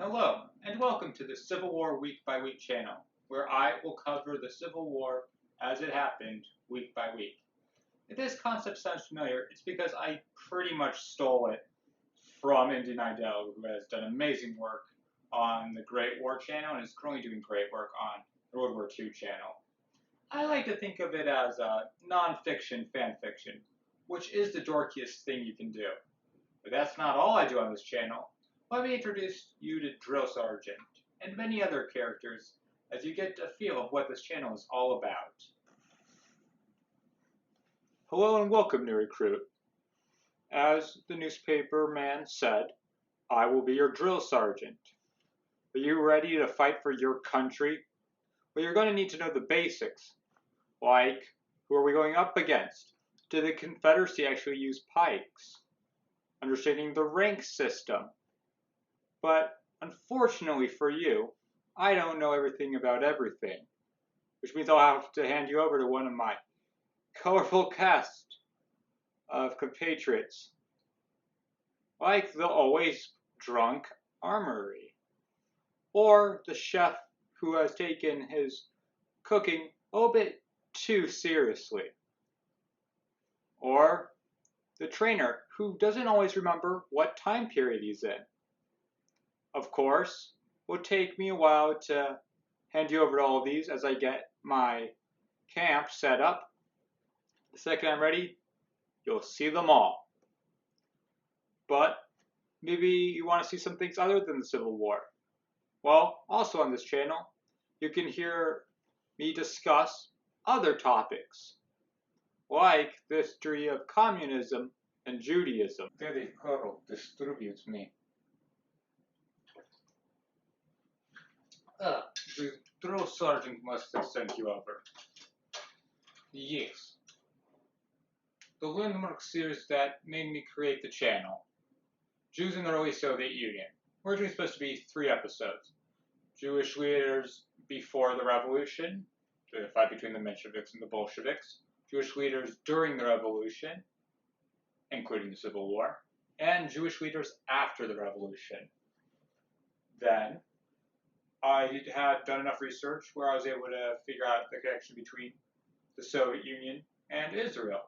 Hello, and welcome to the Civil War Week by Week channel, where I will cover the Civil War as it happened week by week. If this concept sounds familiar, it's because I pretty much stole it from Indy Nidell, who has done amazing work on the Great War channel and is currently doing great work on the World War II channel. I like to think of it as a non-fiction fan fiction, which is the dorkiest thing you can do. But that's not all I do on this channel. Let me introduce you to Drill Sergeant and many other characters as you get a feel of what this channel is all about. Hello and welcome, new recruit. As the newspaper man said, I will be your drill sergeant. Are you ready to fight for your country? Well, you're going to need to know the basics, like who are we going up against? Did the Confederacy actually use pikes? Understanding the rank system. But unfortunately for you, I don't know everything about everything, which means I'll have to hand you over to one of my colorful cast of compatriots, like the always drunk armory, or the chef who has taken his cooking a little bit too seriously, or the trainer who doesn't always remember what time period he's in. Of course, it will take me a while to hand you over to all of these as I get my camp set up. The second I'm ready, you'll see them all. But maybe you want to see some things other than the Civil War. Well, also on this channel, you can hear me discuss other topics, like the history of communism and Judaism. Very Carl distributes me. The drill sergeant must have sent you over. Yes. The landmark series that made me create the channel. Jews in the early Soviet Union. Originally supposed to be 3 episodes. Jewish leaders before the revolution, the fight between the Mensheviks and the Bolsheviks. Jewish leaders during the revolution, including the Civil War. And Jewish leaders after the revolution. Then, I had done enough research where I was able to figure out the connection between the Soviet Union and Israel.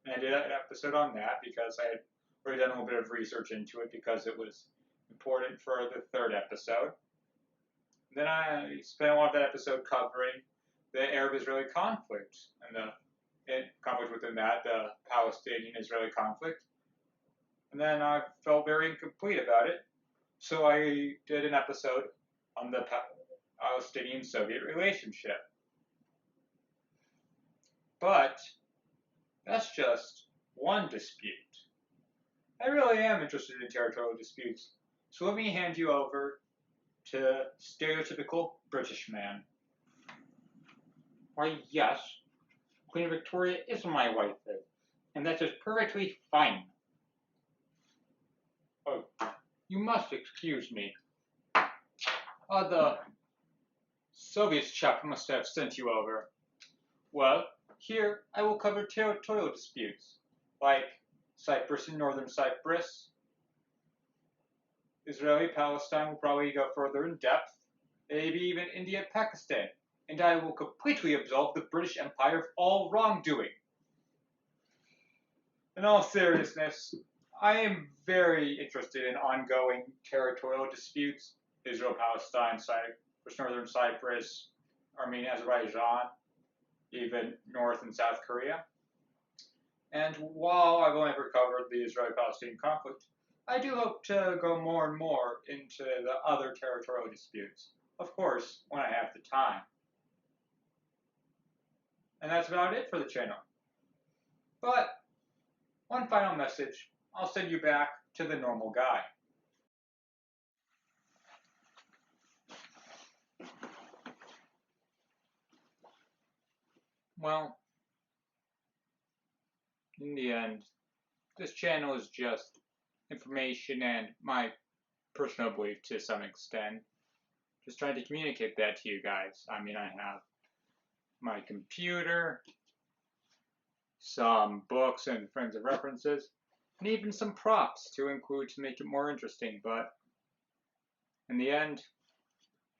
And I did an episode on that because I had already done a little bit of research into it because it was important for the 3rd episode. Then I spent a lot of that episode covering the Arab-Israeli conflict and the conflict within that, the Palestinian-Israeli conflict. And then I felt very incomplete about it, so I did an episode on the Palestinian-Soviet relationship. But that's just one dispute. I really am interested in territorial disputes, so let me hand you over to stereotypical British man. Why, yes, Queen Victoria is my wife, and that is perfectly fine. Oh, you must excuse me. The Soviets chap must have sent you over. Well, here I will cover territorial disputes, like Cyprus and Northern Cyprus. Israeli-Palestine will probably go further in depth, maybe even India-Pakistan, and I will completely absolve the British Empire of all wrongdoing. In all seriousness, I am very interested in ongoing territorial disputes, Israel-Palestine, Cyprus, Northern Cyprus, Armenia, Azerbaijan, even North and South Korea. And while I've only ever covered the Israeli-Palestinian conflict, I do hope to go more and more into the other territorial disputes, of course, when I have the time. And that's about it for the channel. But one final message, I'll send you back to the normal guy. Well, in the end, this channel is just information and my personal belief to some extent. Just trying to communicate that to you guys. I mean, I have my computer, some books and frames of references, and even some props to include to make it more interesting, but In the end,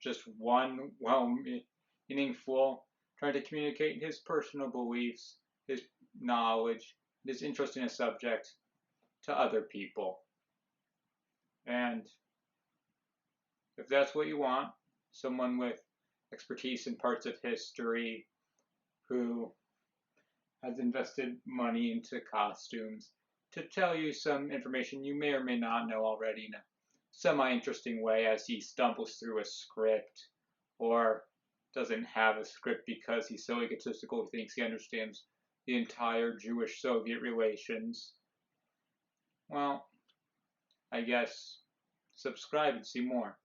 just one well-meaningful trying to communicate his personal beliefs, his knowledge, his interest in a subject to other people. And if that's what you want, someone with expertise in parts of history who has invested money into costumes to tell you some information you may or may not know already in a semi-interesting way as he stumbles through a script or doesn't have a script because he's so egotistical he thinks he understands the entire Jewish-Soviet relations. Well, I guess subscribe and see more.